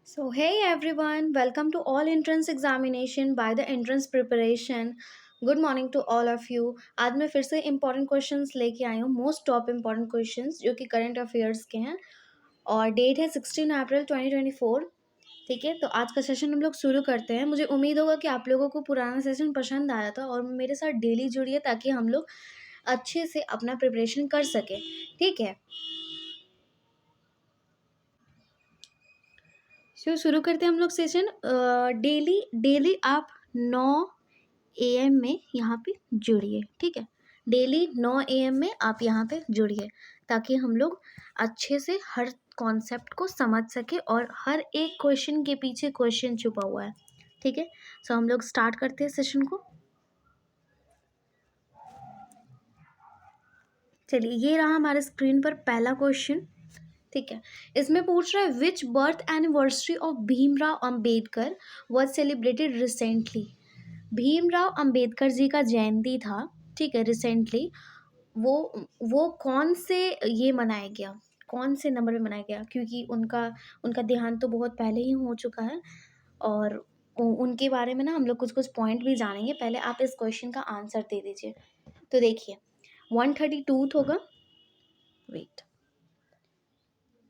So hey everyone, welcome to all entrance examination by the entrance preparation. Good morning to all of you. आज मैं फिर से important questions लेके आई हूँ, most top important questions जो कि करंट अफेयर्स के हैं और डेट है 16 अप्रैल 2024। ठीक है, तो आज का सेशन हम लोग शुरू करते हैं। मुझे उम्मीद होगा कि आप लोगों को पुराना सेशन पसंद आया था और मेरे साथ डेली जुड़िए ताकि हम लोग अच्छे से अपना प्रिपरेशन कर सकें। ठीक है, शुरू करते हैं हम लोग सेशन। डेली डेली आप 9 AM में यहाँ पे जुड़िए। ठीक है, डेली 9 AM में आप यहाँ पे जुड़िए ताकि हम लोग अच्छे से हर कॉन्सेप्ट को समझ सके और हर एक क्वेश्चन के पीछे क्वेश्चन छुपा हुआ है। ठीक है, सो हम लोग स्टार्ट करते हैं सेशन को। चलिए, ये रहा हमारे स्क्रीन पर पहला क्वेश्चन। ठीक है, इसमें पूछ रहा है which birth anniversary of Bhimrao Ambedkar was celebrated recently. Bhimrao Ambedkar ji का जयंती था, ठीक है, रिसेंटली। वो वो कौन से ये मनाया गया, कौन से नंबर में मनाया गया, क्योंकि उनका उनका देहांत तो बहुत पहले ही हो चुका है और उनके बारे में ना हम लोग कुछ कुछ पॉइंट भी जानेंगे। पहले आप इस क्वेश्चन का आंसर दे दीजिए। तो देखिए, 132 होगा, वेट,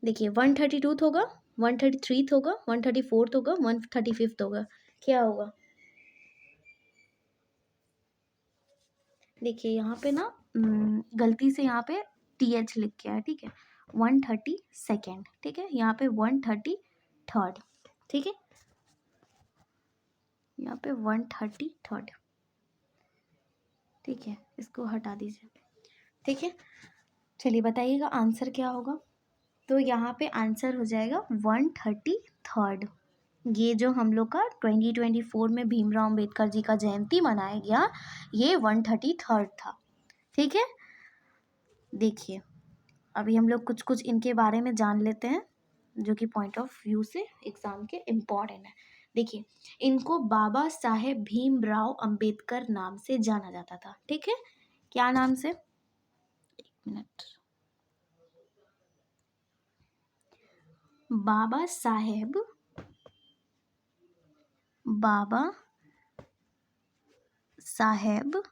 देखिए 132 होगा, 133 होगा, 134 होगा, 135 होगा। क्या होगा? देखिए यहाँ पे ना गलती से यहाँ पे TH लिख के आया। ठीक है, 132, ठीक है, यहाँ पे 133, ठीक है, यहाँ पे 133, ठीक है, इसको हटा दीजिए। ठीक है, चलिए बताइएगा आंसर क्या होगा। तो यहाँ पे आंसर हो जाएगा 133। ये जो हम लोग का 2024 में भीमराव अंबेडकर जी का जयंती मनाया गया, ये 133 था। ठीक है, देखिए अभी हम लोग कुछ कुछ इनके बारे में जान लेते हैं जो कि पॉइंट ऑफ व्यू से एग्जाम के इम्पॉर्टेंट है। देखिए, इनको बाबा साहेब भीमराव अंबेडकर नाम से जाना जाता था। ठीक है, क्या नाम से? एक मिनट, बाबा साहेब, बाबा साहेब,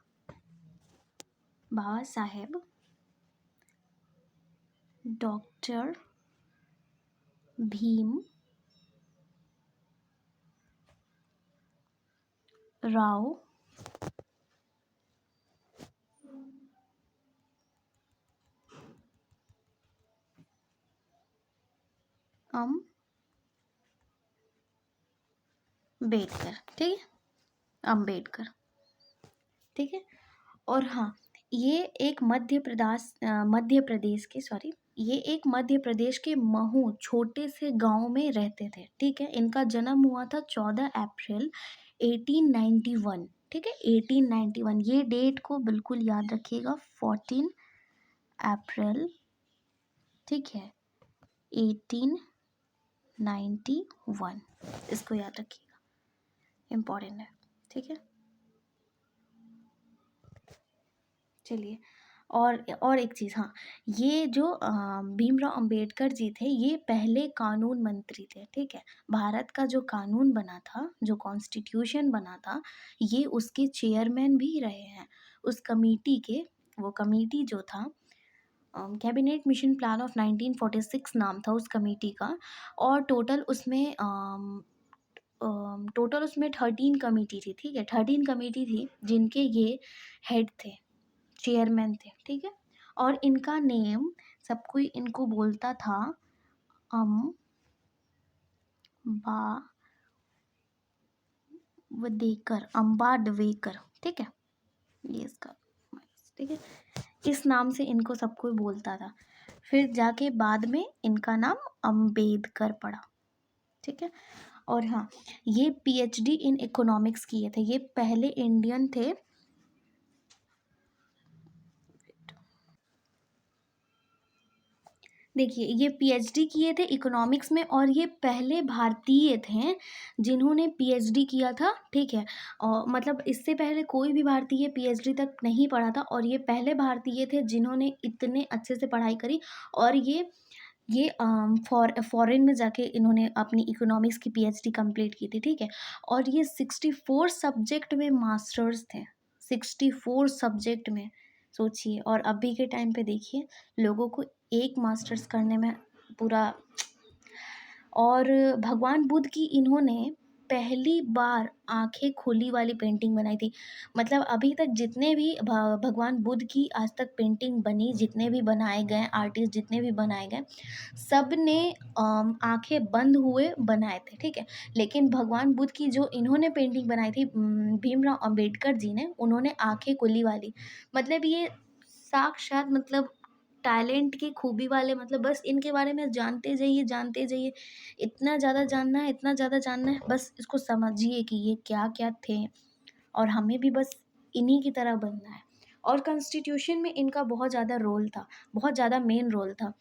बाबा साहेब डॉक्टर भीम राव अम्बेडकर। ठीक है, अम्बेडकर। ठीक है, और हाँ, ये एक ये एक मध्य प्रदेश के महू छोटे से गांव में रहते थे। ठीक है, इनका जन्म हुआ था 14 अप्रैल 1891। ठीक है, 1891, ये डेट को बिल्कुल याद रखिएगा, 14 अप्रैल, ठीक है, 1891, इसको याद रखिएगा, इम्पोर्टेंट है। ठीक है, चलिए, और एक चीज़, हाँ, ये जो भीमराव अंबेडकर जी थे, ये पहले कानून मंत्री थे। ठीक है, भारत का जो कानून बना था, जो कॉन्स्टिट्यूशन बना था, ये उसके चेयरमैन भी रहे हैं उस कमेटी के। वो कमेटी जो था, कैबिनेट मिशन प्लान ऑफ 1946 नाम था उस कमेटी का। और टोटल उसमें 13 कमेटी थी। ठीक है, 13 कमेटी थी जिनके ये हेड थे, चेयरमैन थे। ठीक है, और इनका नेम सब कोई इनको बोलता था अम्बाडवेकर। ठीक है, ये इसका, ठीक है, इस नाम से इनको सब कोई बोलता था। फिर जाके बाद में इनका नाम अंबेडकर पड़ा। ठीक है, और हाँ, ये PhD इन इकोनॉमिक्स किए थे, ये पहले इंडियन थे। देखिए, ये PhD किए थे इकोनॉमिक्स में और ये पहले भारतीय थे जिन्होंने PhD किया था। ठीक है, और मतलब इससे पहले कोई भी भारतीय PhD तक नहीं पढ़ा था और ये पहले भारतीय थे जिन्होंने इतने अच्छे से पढ़ाई करी। और ये ये फॉरेन में जाके इन्होंने अपनी इकोनॉमिक्स की पीएचडी कंप्लीट की थी, ठीक है। और ये 64 सब्जेक्ट में मास्टर्स थे, 64 सब्जेक्ट में, सोचिए। और अभी के टाइम पे देखिए लोगों को एक मास्टर्स करने में पूरा। और भगवान बुद्ध की इन्होंने पहली बार आंखें खुली वाली पेंटिंग बनाई थी। मतलब अभी तक जितने भी भगवान बुद्ध की आज तक पेंटिंग बनी, जितने भी बनाए गए आर्टिस्ट, जितने भी बनाए गए, सब ने आंखें बंद हुए बनाए थे, ठीक है। लेकिन भगवान बुद्ध की जो इन्होंने पेंटिंग बनाई थी, भीमराव अंबेडकर जी ने, उन्होंने आंखें खुली वाली, मतलब ये साक्षात मतलब टैलेंट की खूबी वाले, मतलब बस इनके बारे में जानते जाइए, जानते जाइए। इतना ज़्यादा जानना है, इतना ज़्यादा जानना है, बस इसको समझिए कि ये क्या क्या थे, और हमें भी बस इन्हीं की तरह बनना है। और कॉन्स्टिट्यूशन में इनका बहुत ज़्यादा रोल था, बहुत ज़्यादा मेन रोल था।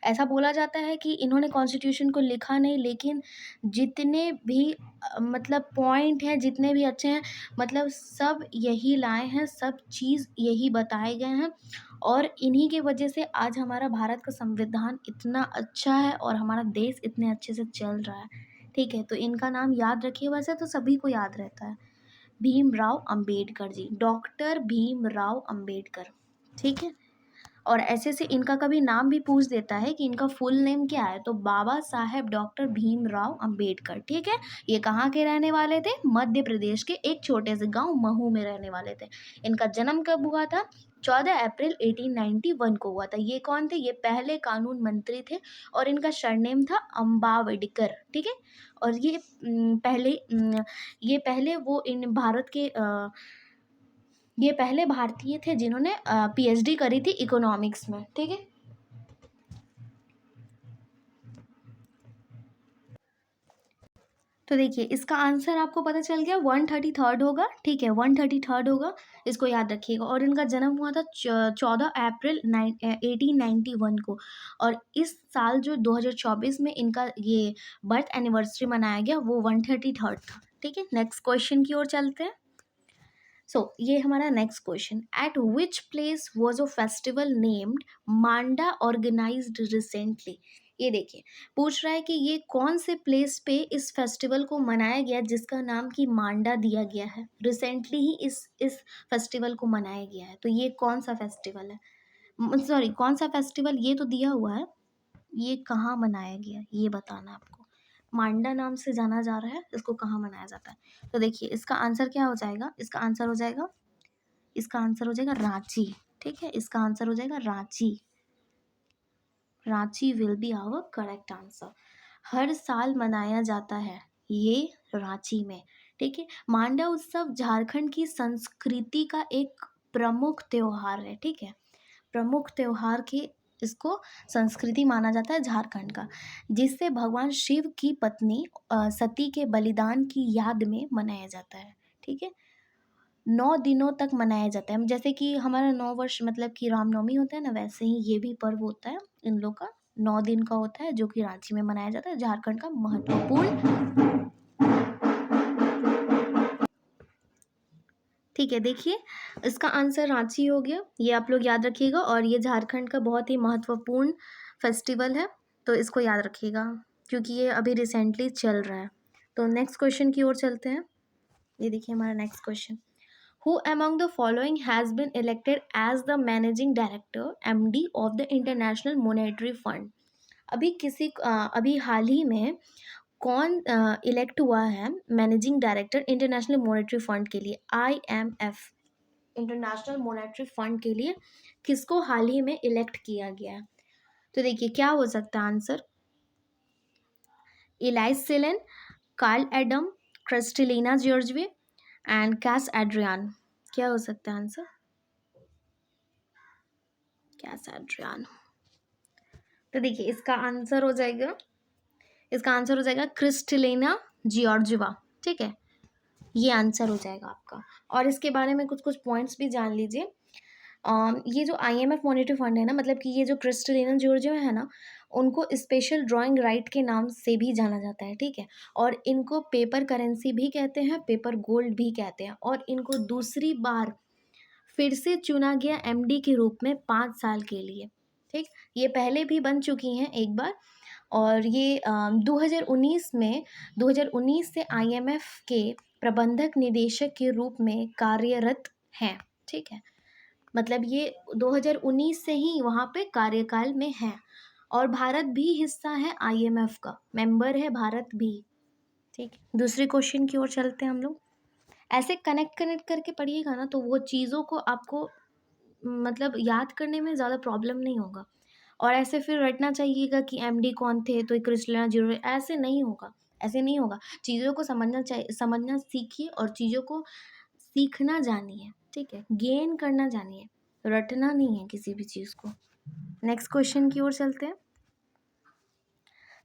ऐसा बोला जाता है कि इन्होंने कॉन्स्टिट्यूशन को लिखा नहीं, लेकिन जितने भी मतलब पॉइंट हैं, जितने भी अच्छे हैं, मतलब सब यही लाए हैं, सब चीज़ यही बताए गए हैं। और इन्हीं की वजह से आज हमारा भारत का संविधान इतना अच्छा है और हमारा देश इतने अच्छे से चल रहा है, ठीक है। तो इनका नाम याद रखिए, वैसे तो सभी को याद रहता है, भीमराव अंबेडकर जी, डॉक्टर भीमराव अंबेडकर, ठीक है। और ऐसे से इनका कभी नाम भी पूछ देता है कि इनका फुल नेम क्या है, तो बाबा साहेब डॉक्टर भीमराव अंबेडकर, ठीक है। ये कहाँ के रहने वाले थे? मध्य प्रदेश के एक छोटे से गांव महू में रहने वाले थे। इनका जन्म कब हुआ था? 14 अप्रैल 1891 को हुआ था। ये कौन थे? ये पहले कानून मंत्री थे और इनका सरनेम था अम्बावडकर, ठीक है। और ये पहले वो इन भारत के ये पहले भारतीय थे जिन्होंने पीएचडी करी थी इकोनॉमिक्स में, ठीक है। तो देखिए इसका आंसर आपको पता चल गया, 133 होगा, ठीक है, 133 होगा, इसको याद रखिएगा। और इनका जन्म हुआ था 14 अप्रैल 1891 को। और इस साल जो 2024 में इनका ये बर्थ एनिवर्सरी मनाया गया, वो 133 था, ठीक है। नेक्स्ट क्वेश्चन की ओर चलते हैं। ये हमारा next question, at which place was a festival named Manda organized recently. ये देखिए पूछ रहा है कि ये कौन से प्लेस पे इस फेस्टिवल को मनाया गया जिसका नाम की मांडा दिया गया है। रिसेंटली ही इस फेस्टिवल को मनाया गया है, तो ये कौन सा फेस्टिवल है? सॉरी, कौन सा फेस्टिवल ये तो दिया हुआ है, ये कहाँ मनाया गया ये बताना है आपको। मांडा नाम से जाना जा रहा है, इसको कहाँ मनाया जाता है? तो देखिए इसका आंसर क्या हो जाएगा, इसका आंसर हो जाएगा, इसका आंसर हो जाएगा रांची, ठीक है। इसका आंसर हो जाएगा Ranchi. Ranchi will be our correct answer. हर साल मनाया जाता है ये रांची में, ठीक है। मांडा उत्सव झारखंड की संस्कृति का एक प्रमुख त्योहार है, ठीक है। प्रमुख त्योहार की इसको संस्कृति माना जाता है झारखंड का, जिससे भगवान शिव की पत्नी सती के बलिदान की याद में मनाया जाता है, ठीक है। 9 दिनों तक मनाया जाता है, जैसे कि हमारा 9 वर्ष मतलब कि रामनवमी होता है ना, वैसे ही ये भी पर्व होता है इन लोग का। 9 दिन का होता है जो कि रांची में मनाया जाता है, झारखंड का महत्वपूर्ण, ठीक है। देखिए इसका आंसर रांची हो गया, ये आप लोग याद रखिएगा। और ये झारखंड का बहुत ही महत्वपूर्ण फेस्टिवल है, तो इसको याद रखिएगा क्योंकि ये अभी रिसेंटली चल रहा है। तो नेक्स्ट क्वेश्चन की ओर चलते हैं। ये देखिए हमारा next question, Who among the following has been elected as the managing director (MD) of the International Monetary Fund? अभी हाल ही में कौन इलेक्ट हुआ है managing director international monetary fund के लिए, IMF, इंटरनेशनल मॉनेटरी फंड के लिए किसको हाल ही में इलेक्ट किया गया है? तो देखिए क्या हो सकता है answer, Elise Selan, Karl Adam, Kristalina Georgieva and Cas Adrian. क्या हो सकता है आंसर? कैस एड्रियान। तो देखिए इसका आंसर हो जाएगा, इसका आंसर हो जाएगा क्रिस्टलिना जॉर्जिवा, ठीक है। ये आंसर हो जाएगा आपका। और इसके बारे में कुछ कुछ पॉइंट्स भी जान लीजिए। ये जो IMF मॉनेटरी फंड है ना, मतलब कि ये जो क्रिस्टलिना जॉर्जिवा है ना, उनको स्पेशल ड्राइंग राइट के नाम से भी जाना जाता है, ठीक है। और इनको पेपर करेंसी भी कहते हैं, पेपर गोल्ड भी कहते हैं। और इनको दूसरी बार फिर से चुना गया MD के रूप में 5 साल के लिए, ठीक, ये पहले भी बन चुकी हैं एक बार, और ये 2019 से आईएमएफ के प्रबंधक निदेशक के रूप में कार्यरत हैं। ठीक है, मतलब ये 2019 से ही वहाँ पे कार्यकाल में है, और भारत भी हिस्सा है आईएमएफ का, मेंबर है भारत भी। ठीक, दूसरे क्वेश्चन की ओर चलते हैं हम लोग। ऐसे कनेक्ट कनेक्ट करके पढ़िएगा ना, तो वो चीज़ों को आपको मतलब याद करने में ज़्यादा प्रॉब्लम नहीं होगा। और ऐसे फिर रटना चाहिएगा कि एमडी कौन थे तो क्रिस्टलिना जरूर, ऐसे नहीं होगा, ऐसे नहीं होगा। चीज़ों को समझना चाहिए, समझना सीखिए और चीज़ों को सीखना जानिए। ठीक है, गेन करना जानिए, रटना नहीं है किसी भी चीज़ को। नेक्स्ट क्वेश्चन की ओर चलते हैं।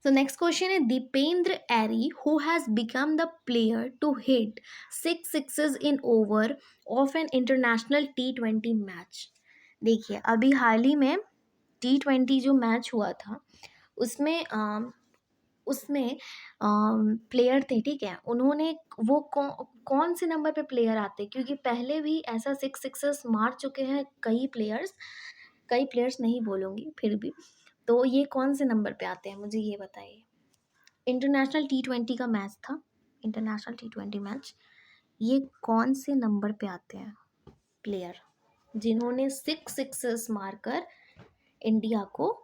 So next question is Deependra Airy, who has become the player to hit 6 sixes in over of an international T20 match. देखिए अभी हाल ही में T20 जो मैच हुआ था उसमें उसमें प्लेयर थे, ठीक है, उन्होंने वो कौन से नंबर पे प्लेयर आते, क्योंकि पहले भी ऐसा 6 सिक्सेस मार चुके हैं कई प्लेयर्स नहीं बोलूँगी फिर भी, तो ये कौन से नंबर पे आते हैं मुझे ये बताइए। इंटरनेशनल T20 का मैच था, इंटरनेशनल T20 मैच, ये कौन से नंबर पे आते हैं प्लेयर जिन्होंने 6 सिक्सेस मारकर इंडिया को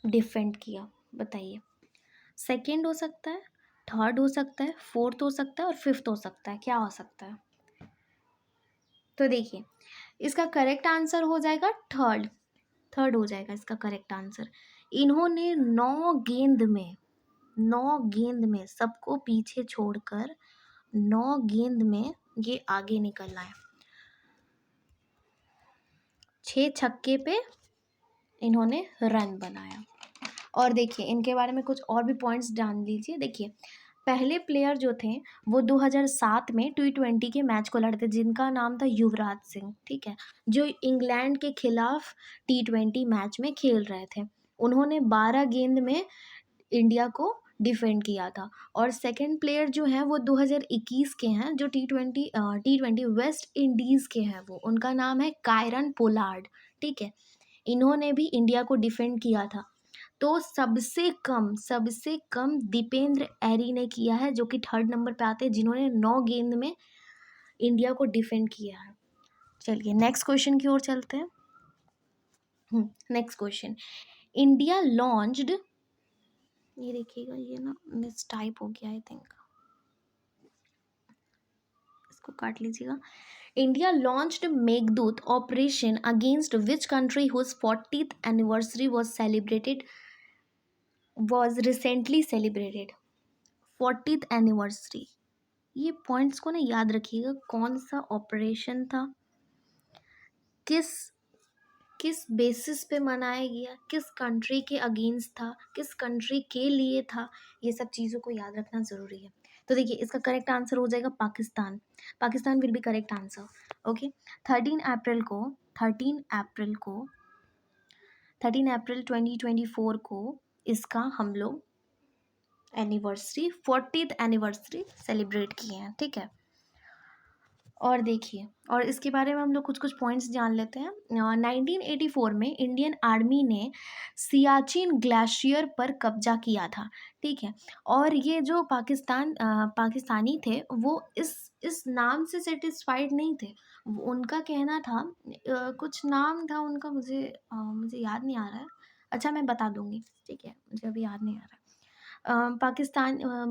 डिफेंड किया, बताइए। सेकंड हो सकता है, थर्ड हो सकता है, फोर्थ हो सकता है और फिफ्थ हो सकता है, क्या हो सकता है। तो देखिए इसका करेक्ट आंसर हो जाएगा थर्ड, थर्ड हो जाएगा इसका करेक्ट आंसर। इन्होंने 9 गेंद में सबको पीछे छोड़कर 9 गेंद में ये आगे निकल आए, 6 छक्के पे इन्होंने रन बनाया। और देखिए इनके बारे में कुछ और भी पॉइंट्स जान लीजिए। देखिए पहले प्लेयर जो थे वो 2007 में T20 के मैच को लड़ते, जिनका नाम था युवराज सिंह, ठीक है, जो इंग्लैंड के खिलाफ T20 मैच में खेल रहे थे। उन्होंने 12 गेंद में इंडिया को डिफेंड किया था। और सेकंड प्लेयर जो हैं वो 2021 के हैं, जो टी ट्वेंटी वेस्ट इंडीज़ के हैं, वो उनका नाम है कायरन पोलार्ड, ठीक है, इन्होंने भी इंडिया को डिफेंड किया था। तो सबसे कम दीपेंद्र एरी ने किया है, जो कि थर्ड नंबर पे आते हैं, जिन्होंने 9 गेंद में इंडिया को डिफेंड किया है। चलिए नेक्स्ट क्वेश्चन की ओर चलते हैं। नेक्स्ट क्वेश्चन, इंडिया लॉन्च्ड, ये देखिएगा ये ना मिस टाइप हो गया आई थिंक, इसको काट लीजिएगा। India launched Meghdoot operation against which country whose 40th anniversary was recently celebrated। 40th anniversary, ये पॉइंट्स को ना याद रखिएगा, कौन सा ऑपरेशन था, किस किस बेसिस पे मनाया गया, किस कंट्री के अगेंस्ट था, किस कंट्री के लिए था, ये सब चीज़ों को याद रखना ज़रूरी है। तो देखिए इसका करेक्ट आंसर हो जाएगा Pakistan, Pakistan will be correct answer. Okay, 13 अप्रैल 2024 को इसका हम लोग एनिवर्सरी 40th एनिवर्सरी सेलिब्रेट किए हैं, ठीक है। और देखिए, और इसके बारे में हम लोग कुछ कुछ पॉइंट्स जान लेते हैं। 1984 में इंडियन आर्मी ने सियाचिन ग्लेशियर पर कब्जा किया था, ठीक है। और ये जो पाकिस्तानी थे वो इस नाम से सेटिस्फाइड नहीं थे। उनका कहना था कुछ नाम था उनका, मुझे याद नहीं आ रहा है। अच्छा मैं बता दूंगी, ठीक है, मुझे अभी याद नहीं आ रहा है।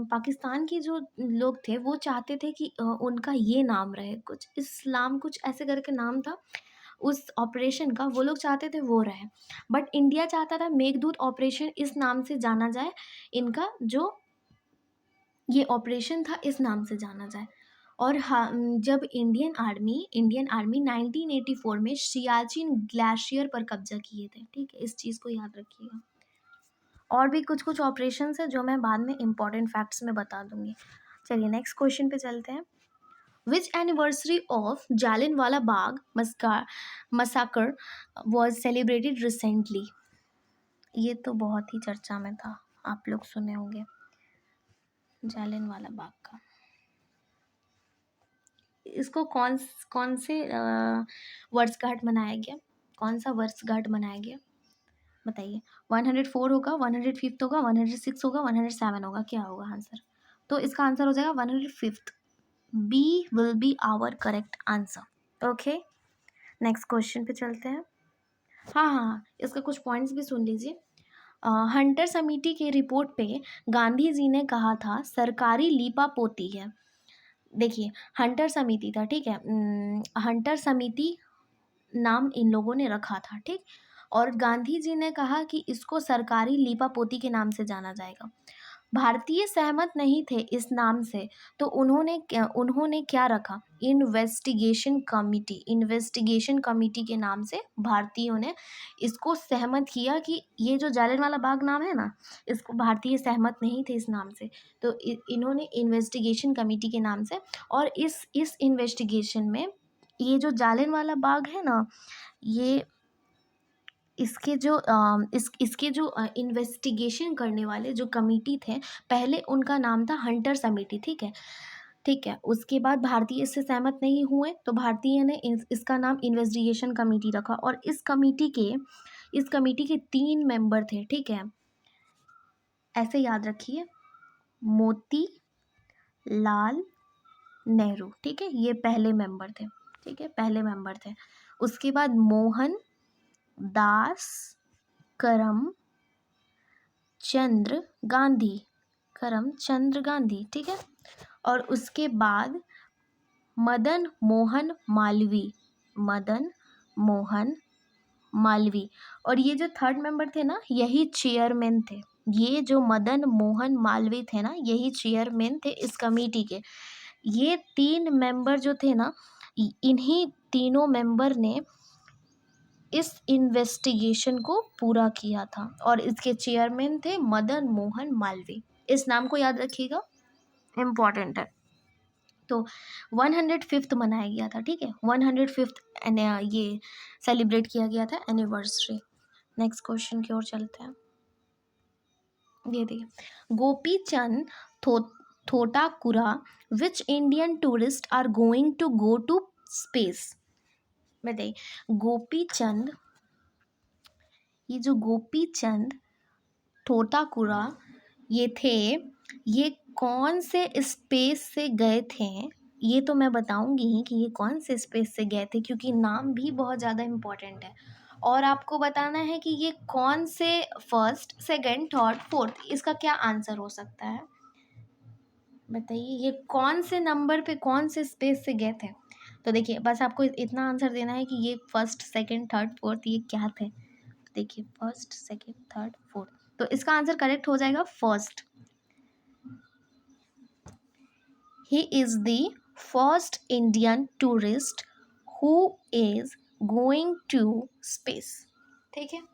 पाकिस्तान के जो लोग थे वो चाहते थे कि उनका ये नाम रहे, कुछ इस्लाम कुछ ऐसे करके नाम था उस ऑपरेशन का, वो लोग चाहते थे वो रहे। बट इंडिया चाहता था मेघदूत ऑपरेशन इस नाम से जाना जाए, इनका जो ये ऑपरेशन था इस नाम से जाना जाए। और हाँ, जब इंडियन आर्मी 1984 में सियाचिन ग्लेशियर पर कब्जा किए थे, ठीक है, इस चीज़ को याद रखिएगा। और भी कुछ कुछ ऑपरेशंस है जो मैं बाद में इंपॉर्टेंट फैक्ट्स में बता दूंगी। चलिए नेक्स्ट क्वेश्चन पे चलते हैं। Which anniversary of Jallianwala Bagh massacre was celebrated recently. ये तो बहुत ही चर्चा में था, आप लोग सुने होंगे जालियनवाला बाग का। इसको कौन कौन से वर्ड्स का हट मनाया गया, कौन सा वर्षगांठ मनाया गया बताइए। 104 होगा, 105 होगा, 106 होगा, 107 होगा, क्या होगा आंसर? तो इसका आंसर हो जाएगा 105। B will be our correct answer. Okay, next question पे चलते हैं। हाँ हाँ हाँ, इसका कुछ पॉइंट्स भी सुन लीजिए। हंटर समिति की रिपोर्ट पे गांधी जी ने कहा था सरकारी लीपापोती है। देखिए, हंटर समिति था, ठीक है। हंटर समिति नाम इन लोगों ने रखा था, ठीक। और गांधी जी ने कहा कि इसको सरकारी लीपापोती के नाम से जाना जाएगा। भारतीय सहमत नहीं थे इस नाम से, तो उन्होंने क्या रखा? इन्वेस्टिगेशन कमिटी के नाम से भारतीयों ने इसको सहमत किया कि ये जो जालियनवाला बाग नाम है ना, इसको भारतीय सहमत नहीं थे इस नाम से, तो इन्होंने इन्वेस्टिगेशन कमिटी के नाम से। और इस इन्वेस्टिगेशन में ये जो जालियनवाला बाग है ना, ये इसके जो इन्वेस्टिगेशन करने वाले जो कमिटी थे, पहले उनका नाम था हंटर समिति, ठीक है। ठीक है, उसके बाद भारतीय इससे सहमत नहीं हुए, तो भारतीय ने इसका नाम इन्वेस्टिगेशन कमिटी रखा। और इस कमिटी के 3 मेंबर थे, ठीक है। ऐसे याद रखिए, मोती लाल नेहरू, ठीक है, ये पहले मेंबर थे, ठीक है, पहले मेंबर थे। उसके बाद मोहन दास करमचंद्र गांधी, ठीक है। और उसके बाद मदन मोहन मालवीय। और ये जो 3rd मेंबर थे ना, यही चेयरमैन थे। ये जो मदन मोहन मालवीय थे ना, यही चेयरमैन थे इस कमेटी के। ये 3 मेंबर जो थे ना, इन्हीं तीनों मेंबर ने इस इन्वेस्टिगेशन को पूरा किया था, और इसके चेयरमैन थे मदन मोहन मालवीय। इस नाम को याद रखिएगा, इम्पॉर्टेंट है। तो 105th मनाया गया था, ठीक है, 105th ये सेलिब्रेट किया गया था एनिवर्सरी। नेक्स्ट क्वेश्चन की ओर चलते हैं। ये देखिए, Gopi Chand Thotakura which Indian tourist are going to go to space. बताइए, ये जो गोपी चंद थोटाकुरा ये थे, ये कौन से स्पेस से गए थे? ये तो मैं बताऊंगी ही कि ये कौन से स्पेस से गए थे, क्योंकि नाम भी बहुत ज़्यादा इम्पोर्टेंट है। और आपको बताना है कि ये कौन से फर्स्ट, सेकंड, थर्ड, फोर्थ, इसका क्या आंसर हो सकता है बताइए। ये कौन से नंबर पे, कौन से स्पेस से गए थे? तो देखिए, बस आपको इतना आंसर देना है कि ये फर्स्ट, सेकंड, थर्ड, फोर्थ ये क्या थे। देखिए, फर्स्ट, सेकंड, थर्ड, फोर्थ, तो इसका आंसर करेक्ट हो जाएगा first. He is the first Indian tourist who is going to space, ठीक है। तो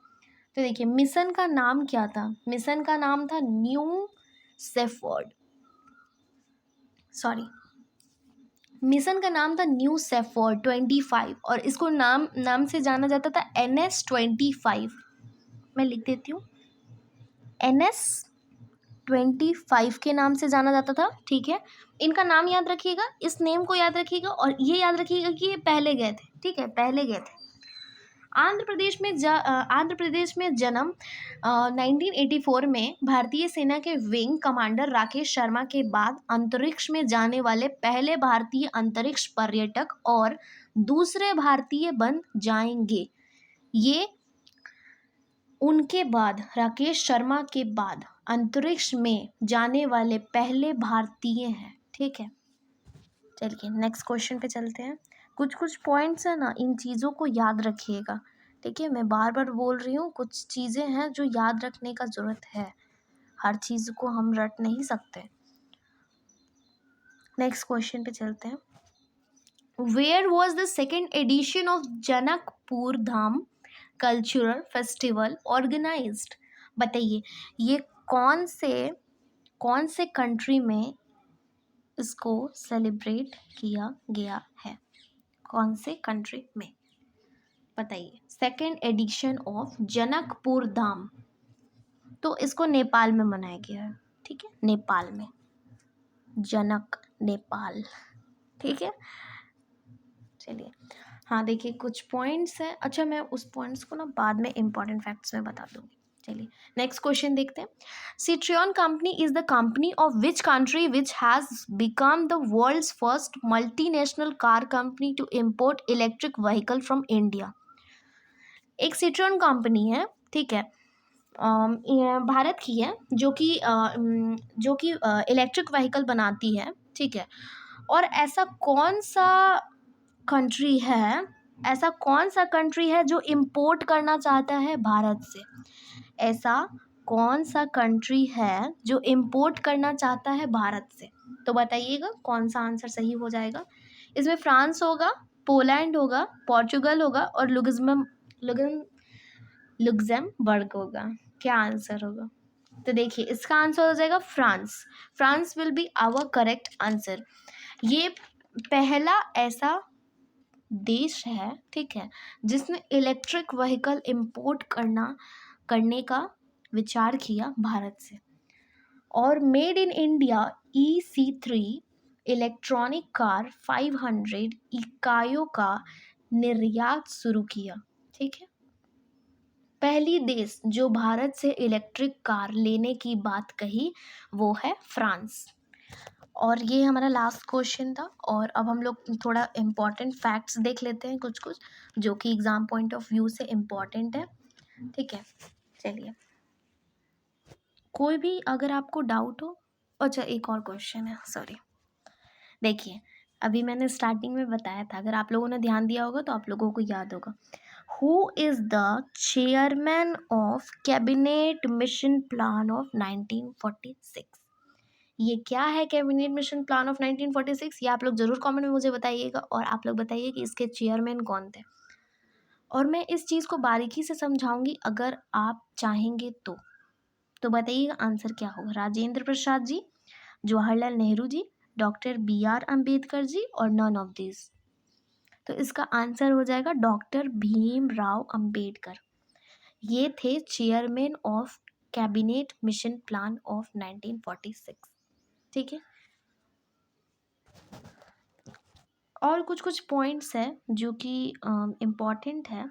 देखिए, मिशन का नाम क्या था? मिशन का नाम था न्यू सेफर्ड, मिशन का नाम था न्यू सेफर्ड 25, और इसको नाम से जाना जाता था NS-25। मैं लिख देती हूँ, NS-25 के नाम से जाना जाता था, ठीक है। इनका नाम याद रखिएगा, इस नेम को याद रखिएगा, और ये याद रखिएगा कि ये पहले गए थे, ठीक है, पहले गए थे। आंध्र प्रदेश में जन्म 1984 में भारतीय सेना के विंग कमांडर राकेश शर्मा के बाद अंतरिक्ष में जाने वाले पहले भारतीय अंतरिक्ष पर्यटक और दूसरे भारतीय बन जाएंगे। ये उनके बाद, राकेश शर्मा के बाद अंतरिक्ष में जाने वाले पहले भारतीय हैं, ठीक है। चलिए नेक्स्ट क्वेश्चन पे चलते हैं। कुछ पॉइंट्स है ना, इन चीज़ों को याद रखिएगा, ठीक है। मैं बार बार बोल रही हूँ, कुछ चीज़ें हैं जो याद रखने का ज़रूरत है, हर चीज़ को हम रट नहीं सकते। नेक्स्ट क्वेश्चन पे चलते हैं। Where was the second edition of Janakpur Dham cultural festival organized? बताइए, ये कौन से कंट्री में इसको सेलिब्रेट किया गया है? कौन से कंट्री में? बताइए, सेकेंड एडिशन ऑफ जनकपुर धाम, तो इसको नेपाल में मनाया गया है, ठीक है, नेपाल में, नेपाल, ठीक है। चलिए, हाँ देखिए कुछ पॉइंट्स हैं, अच्छा मैं उस पॉइंट्स को ना बाद में इंपॉर्टेंट फैक्ट्स में बता दूंगी। चलिए नेक्स्ट क्वेश्चन देखते हैं। Citroen company is the company of which country which has become the world's first multinational car company to import electric vehicle from India. एक सिट्रियन कंपनी है, ठीक है, ये भारत की है, जो कि इलेक्ट्रिक व्हीकल बनाती है, ठीक है। और कंट्री है ऐसा कौन सा कंट्री है जो इंपोर्ट करना चाहता है भारत से? ऐसा कौन सा कंट्री है जो इंपोर्ट करना चाहता है भारत से? तो बताइएगा कौन सा आंसर सही हो जाएगा। इसमें फ्रांस होगा, पोलैंड होगा, पोर्चुगल होगा और लुक्सेमबर्ग होगा। क्या आंसर होगा? तो देखिए इसका आंसर हो जाएगा France. France will be our correct answer. ये पहला ऐसा देश है, ठीक है, जिसने इलेक्ट्रिक व्हीकल इंपोर्ट करने का विचार किया भारत से। और made in India EC3 electronic car 500 इकाइयों का निर्यात शुरू किया, ठीक है। पहली देश जो भारत से इलेक्ट्रिक कार लेने की बात कही वो है फ्रांस। और ये हमारा लास्ट क्वेश्चन था। और अब हम लोग थोड़ा इम्पॉर्टेंट फैक्ट्स देख लेते हैं कुछ कुछ जो कि एग्ज़ाम पॉइंट ऑफ व्यू से इम्पॉर्टेंट है, ठीक है। चलिए कोई भी अगर आपको डाउट हो, अच्छा एक और क्वेश्चन है, सॉरी। देखिए अभी मैंने स्टार्टिंग में बताया था, अगर आप लोगों ने ध्यान दिया होगा तो आप लोगों को याद होगा। Who is the chairman of cabinet mission plan of 1946? ये क्या है कैबिनेट मिशन प्लान ऑफ 1946? ये आप लोग ज़रूर कमेंट में मुझे बताइएगा और आप लोग बताइए कि इसके चेयरमैन कौन थे। और मैं इस चीज़ को बारीकी से समझाऊंगी अगर आप चाहेंगे तो बताइएगा आंसर क्या होगा। राजेंद्र प्रसाद जी, जवाहरलाल नेहरू जी, डॉक्टर BR अम्बेडकर जी और नन ऑफ दिस। तो इसका आंसर हो जाएगा डॉक्टर भीमराव अम्बेडकर। ये थे chairman of cabinet mission plan of 1946, ठीक है। और कुछ कुछ पॉइंट्स है जो कि इम्पॉर्टेंट है।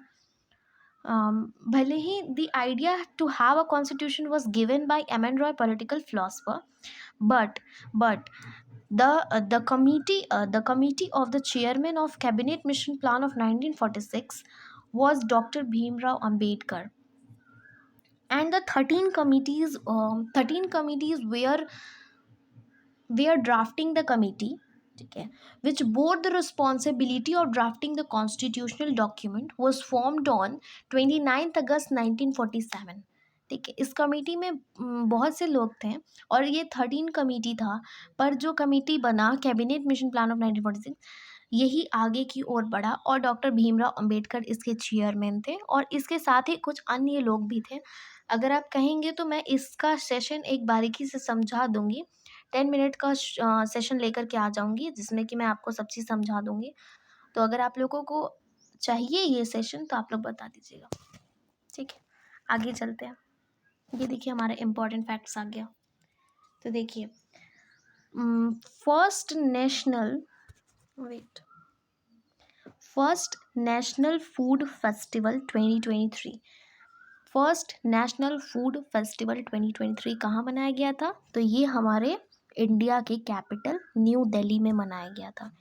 भले ही the idea to have a constitution was given by M N Roy political philosopher, but the committee of the chairman of cabinet mission plan of 1946 was Dr. Bhimrao Ambedkar, and the 13 committees were drafting the committee, ठीक है, which bore the responsibility of drafting the constitutional document was formed on 29th August 1947, ठीक है। इस committee में बहुत से लोग थे और ये 13 कमेटी था, पर जो कमेटी बना कैबिनेट मिशन प्लान ऑफ 1946 यही आगे की ओर बढ़ा और डॉक्टर भीमराव अंबेडकर इसके चेयरमैन थे और इसके साथ ही कुछ अन्य लोग भी थे। अगर आप कहेंगे तो मैं इसका सेशन एक बारीकी से समझा दूंगी, 10 मिनट का सेशन लेकर के आ जाऊंगी जिसमें कि मैं आपको सब चीज़ समझा दूंगी। तो अगर आप लोगों को चाहिए ये सेशन तो आप लोग बता दीजिएगा, ठीक है। आगे चलते हैं। ये देखिए हमारे इम्पोर्टेंट फैक्ट्स आ गया। तो देखिए first national food festival 2023, first national food festival 2023 कहाँ मनाया गया था? तो ये हमारे इंडिया के कैपिटल न्यू दिल्ली में मनाया गया था।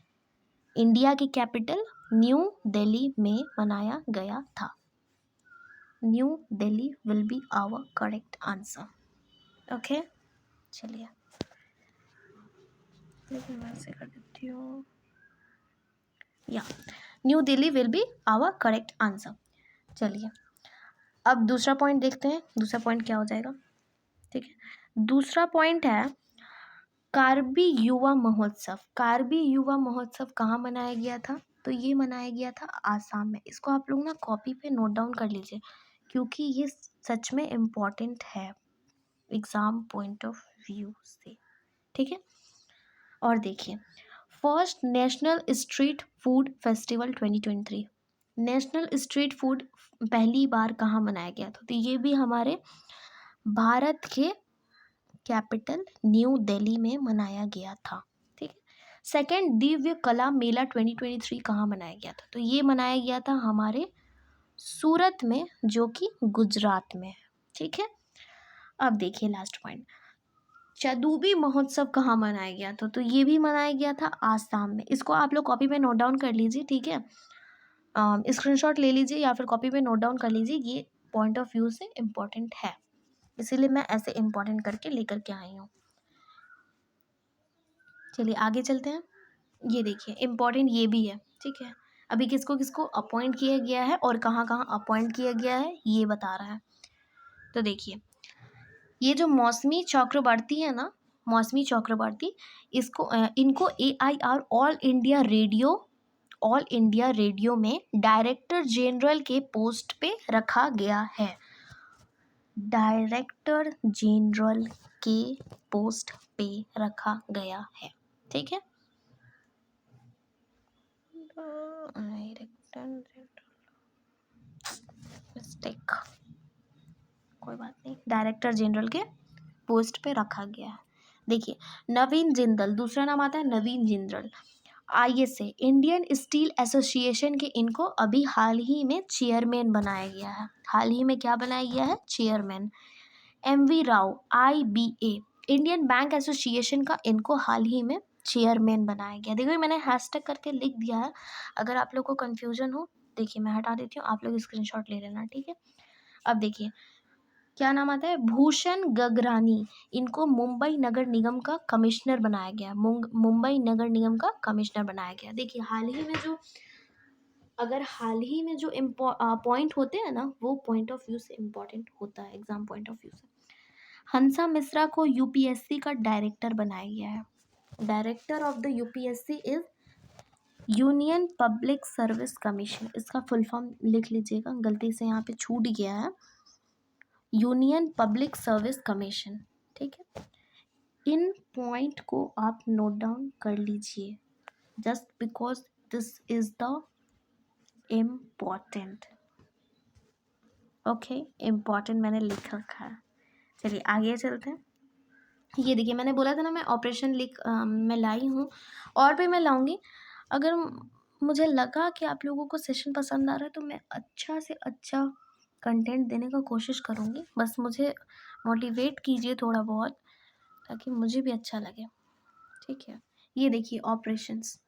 इंडिया की कैपिटल न्यू दिल्ली में मनाया गया था। New Delhi will be our correct answer. Okay चलिए लेकिन मैं ऐसे कर देती हूँ, या New Delhi will be our correct answer. चलिए अब दूसरा पॉइंट देखते हैं। दूसरा पॉइंट क्या हो जाएगा, ठीक है। दूसरा पॉइंट है कार्बी युवा महोत्सव। कार्बी युवा महोत्सव कहाँ मनाया गया था? तो ये मनाया गया था आसाम में। इसको आप लोग ना कॉपी पे नोट डाउन कर लीजिए क्योंकि ये सच में इम्पॉर्टेंट है एग्ज़ाम पॉइंट ऑफ व्यू से, ठीक है। और देखिए first national street food festival 2023, national street food पहली बार कहाँ मनाया गया था? तो ये भी हमारे भारत के कैपिटल न्यू दिल्ली में मनाया गया था, ठीक है। सेकेंड दिव्य कला मेला 2023 कहाँ मनाया गया था? तो ये मनाया गया था हमारे सूरत में, जो कि गुजरात में है। ठीक है, अब देखिए लास्ट पॉइंट, चदूबी महोत्सव कहाँ मनाया गया था? तो ये भी मनाया गया था आसाम में। इसको आप लोग कॉपी पे नोट डाउन कर लीजिए, ठीक है, स्क्रीनशॉट ले लीजिए या फिर कॉपी पे नोट डाउन कर लीजिए, ये पॉइंट ऑफ व्यू से इम्पोर्टेंट है, इसीलिए मैं ऐसे इम्पोर्टेंट करके लेकर के आई हूँ। चलिए आगे चलते हैं। ये देखिए इम्पोर्टेंट ये भी है, ठीक है, अभी किसको किसको अपॉइंट किया गया है और कहाँ कहाँ अपॉइंट किया गया है ये बता रहा है। तो देखिए ये जो मौसमी चक्रवर्ती है ना, मौसमी चक्रवर्ती, इसको इनको AIR ऑल इंडिया रेडियो में डायरेक्टर जनरल के पोस्ट पे रखा गया है। डायरेक्टर जनरल के पोस्ट पे रखा गया है, ठीक है। मिस्टेक, कोई बात नहीं, डायरेक्टर जनरल के पोस्ट पे रखा गया है। देखिए नवीन जिंदल, दूसरा नाम आता है Naveen Jindal, ISA Indian steel association के इनको अभी हाल ही में चेयरमैन बनाया गया है। हाल ही में क्या बनाया गया है? Chairman. MV Rao IBA Indian bank association का इनको हाल ही में चेयरमैन बनाया गया। देखो मैंने हैशटैग करके लिख दिया है, अगर आप लोग को कन्फ्यूजन हो देखिए मैं हटा देती हूँ, आप लोग स्क्रीनशॉट ले लेना, ठीक है। अब देखिए क्या नाम आता है? भूषण गगरानी, इनको मुंबई नगर निगम का कमिश्नर बनाया गया। मुंबई नगर निगम का कमिश्नर बनाया गया। देखिए हाल ही में जो, अगर हाल ही में जो पॉइंट होते हैं ना, वो पॉइंट ऑफ व्यू से इम्पोर्टेंट होता है, एग्जाम पॉइंट ऑफ व्यू से। हंसा मिश्रा को UPSC का डायरेक्टर बनाया गया है। Director of the UPSC is union public service commission, इसका फुल फॉर्म लिख लीजिएगा, गलती से यहाँ पे छूट गया है, यूनियन पब्लिक सर्विस कमीशन, ठीक है। इन पॉइंट को आप नोट डाउन कर लीजिए, just because this is the important, okay, important मैंने लिख रखा है। चलिए आगे चलते हैं। ये देखिए मैंने बोला था ना मैं ऑपरेशन मैं लाई हूँ, और भी मैं लाऊंगी। अगर मुझे लगा कि आप लोगों को सेशन पसंद आ रहा है तो मैं अच्छा से अच्छा कंटेंट देने का कोशिश करूँगी, बस मुझे मोटिवेट कीजिए थोड़ा बहुत, ताकि मुझे भी अच्छा लगे, ठीक है। ये देखिए ऑपरेशंस,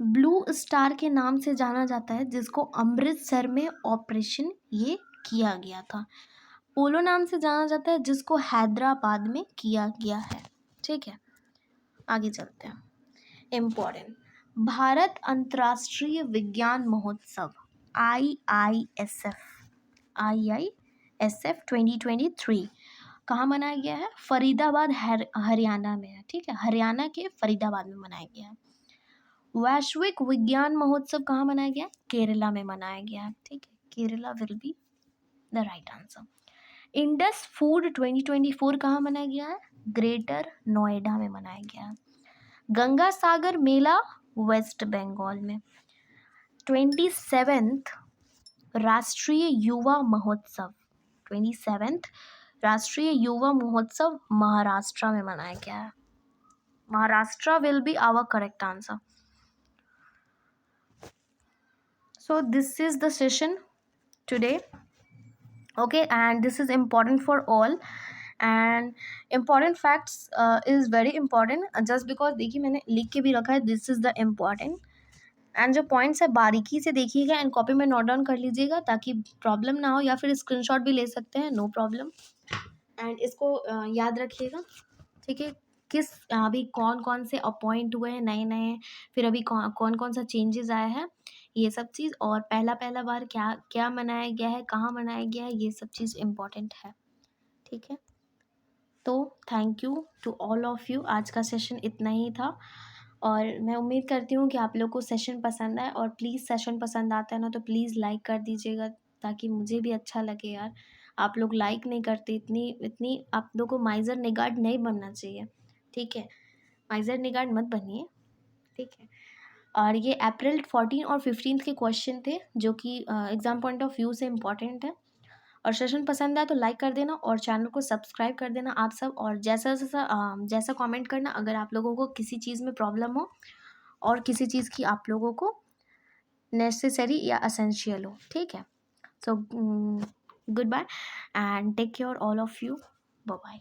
ब्लू स्टार के नाम से जाना जाता है जिसको अमृतसर में ऑपरेशन ये किया गया था। पोलो नाम से जाना जाता है जिसको हैदराबाद में किया गया है, ठीक है। आगे चलते हैं। इम्पोर्टेंट, भारत अंतर्राष्ट्रीय विज्ञान महोत्सव IISF 2023 कहाँ मनाया गया है? फरीदाबाद हरियाणा में है, ठीक है, हरियाणा के फरीदाबाद में मनाया गया है। वैश्विक विज्ञान महोत्सव कहाँ मनाया गया? केरला में मनाया गया है, ठीक है, Kerala will be the right answer. Indus food 2024 कहाँ मनाया गया है? ग्रेटर नोएडा में मनाया गया है। गंगा सागर मेला वेस्ट बंगाल में। 27th राष्ट्रीय युवा महोत्सव, 27th राष्ट्रीय युवा महोत्सव महाराष्ट्र में मनाया गया है। Maharashtra will be our correct answer. So this is the session today, okay, and this is important for all, and important facts is very important, just because देखिए मैंने लिख के भी रखा है this is the important, and जो points है बारीकी से देखिएगा एंड कॉपी में नोट डाउन कर लीजिएगा ताकि प्रॉब्लम ना हो, या फिर स्क्रीनशॉट भी ले सकते हैं, नो प्रॉब्लम। एंड इसको याद रखिएगा, ठीक है, किस अभी कौन कौन से अपॉइंट हुए हैं नए नए, फिर अभी कौन कौन सा चेंजेस आया है, ये सब चीज़, और पहला बार क्या क्या मनाया गया है, कहाँ मनाया गया है, ये सब चीज़ इम्पोर्टेंट है, ठीक है। तो thank you to all of you, आज का सेशन इतना ही था, और मैं उम्मीद करती हूँ कि आप लोग को सेशन पसंद आए, और प्लीज़ सेशन पसंद आता है ना तो प्लीज़ लाइक कर दीजिएगा, ताकि मुझे भी अच्छा लगे यार। आप लोग लाइक नहीं करते, इतनी इतनी आप लोग को माइज़र निगार्ड नहीं बनना चाहिए, ठीक है, माइज़र निगार्ड मत बनिए, ठीक है। और ये अप्रैल 14 और 15 के क्वेश्चन थे जो कि एग्ज़ाम पॉइंट ऑफ व्यू से इम्पॉर्टेंट है। और सेशन पसंद आया तो लाइक कर देना और चैनल को सब्सक्राइब कर देना आप सब, और जैसा जैसा कमेंट करना, अगर आप लोगों को किसी चीज़ में प्रॉब्लम हो और किसी चीज़ की आप लोगों को नेसेसरी या असेंशियल हो, ठीक है। So goodbye and take care all of you, bye bye.